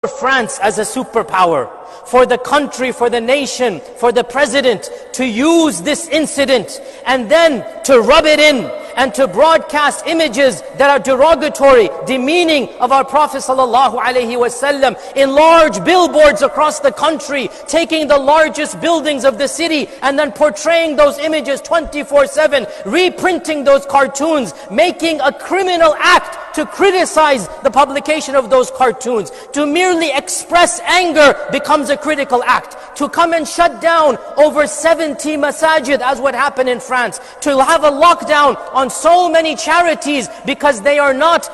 France as a superpower, for the country, for the nation, for the president to use this incident and then to rub it in and to broadcast images that are derogatory, demeaning of our Prophet ﷺ in large billboards across the country, taking the largest buildings of the city and then portraying those images 24/7, reprinting those cartoons, making a criminal act to criticize the publication of those cartoons. To merely express anger becomes a critical act. To come and shut down over 70 masajid, as what happened in France. To have a lockdown on so many charities because they are not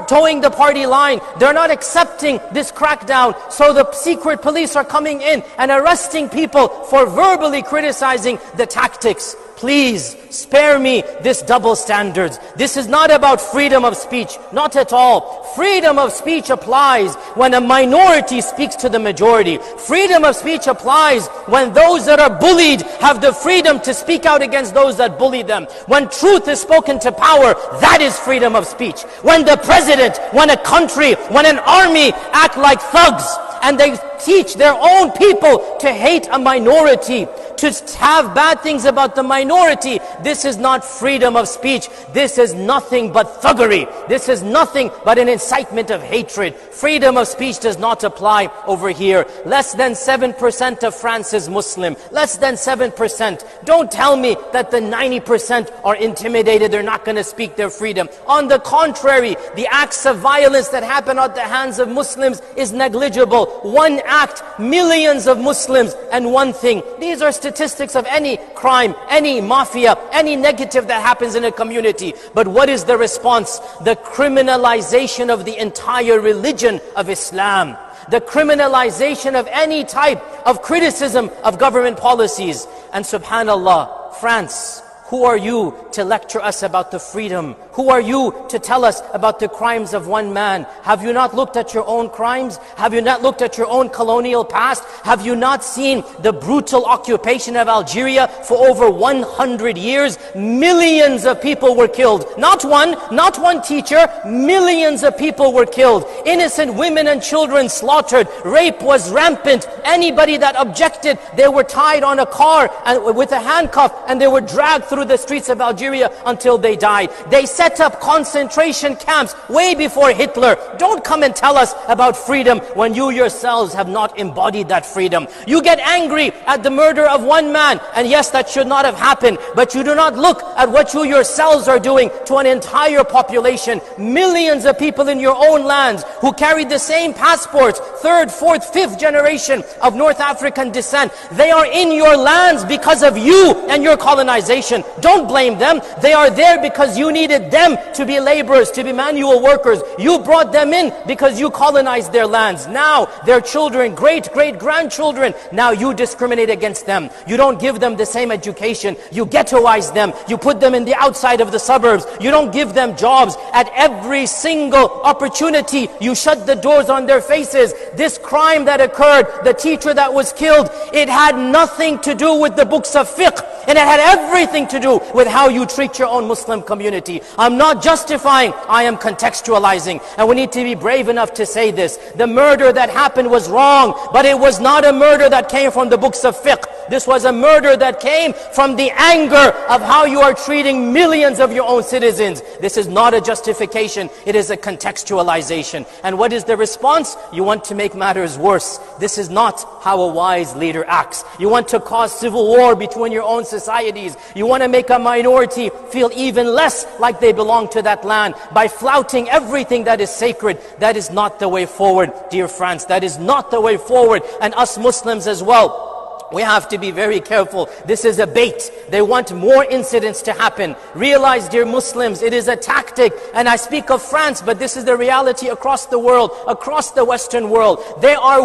towing the party line. They're not accepting this crackdown. So the secret police are coming in and arresting people for verbally criticizing the tactics. Please spare me this double standards. This is not about freedom of speech, not at all. Freedom of speech applies when a minority speaks to the majority. Freedom of speech applies when those that are bullied have the freedom to speak out against those that bully them. When truth is spoken to power, that is freedom of speech. When the president, when a country, when an army act like thugs and they teach their own people to hate a minority, to have bad things about the minority, this is not freedom of speech. This is nothing but thuggery. This is nothing but an incitement of hatred. Freedom of speech does not apply over here. Less than 7% of France is Muslim. Less than 7%. Don't tell me that the 90% are intimidated, they're not going to speak their freedom. On the contrary, the acts of violence that happen at the hands of Muslims is negligible. One act, millions of Muslims, and one thing. These are statistics of any crime, any mafia, any negative that happens in a community. But what is the response? The criminalization of the entire religion of Islam. The criminalization of any type of criticism of government policies. And subhanallah, France, who are you to lecture us about the freedom? Who are you to tell us about the crimes of one man? Have you not looked at your own crimes? Have you not looked at your own colonial past? Have you not seen the brutal occupation of Algeria for over 100 years? Millions of people were killed. Not one teacher, millions of people were killed. Innocent women and children slaughtered. Rape was rampant. Anybody that objected, they were tied on a car and with a handcuff and they were dragged through the streets of Algeria until they died. They set up concentration camps way before Hitler. Don't come and tell us about freedom when you yourselves have not embodied that freedom. You get angry at the murder of one man, and yes, that should not have happened, but you do not look at what you yourselves are doing to an entire population. Millions of people in your own lands who carried the same passports, third, fourth, fifth generation of North African descent. They are in your lands because of you and your colonization. Don't blame them. They are there because you needed them to be laborers, to be manual workers. You brought them in because you colonized their lands. Now, their children, great-great-grandchildren, now you discriminate against them. You don't give them the same education. You ghettoize them. You put them in the outside of the suburbs. You don't give them jobs. At every single opportunity, you shut the doors on their faces. This crime that occurred, the teacher that was killed, it had nothing to do with the books of fiqh. And it had everything to do with how you treat your own Muslim community. I'm not justifying, I am contextualizing. And we need to be brave enough to say this. The murder that happened was wrong, but it was not a murder that came from the books of fiqh. This was a murder that came from the anger of how you are treating millions of your own citizens. This is not a justification, it is a contextualization. And what is the response? You want to make matters worse. This is not how a wise leader acts. You want to cause civil war between your own societies. You want to make a minority feel even less like they belong to that land by flouting everything that is sacred. That is not the way forward, dear friends. That is not the way forward. And us Muslims as well, we have to be very careful. This is a bait. They want more incidents to happen. Realize, dear Muslims, it is a tactic. And I speak of France, but this is the reality across the world, across the Western world. They are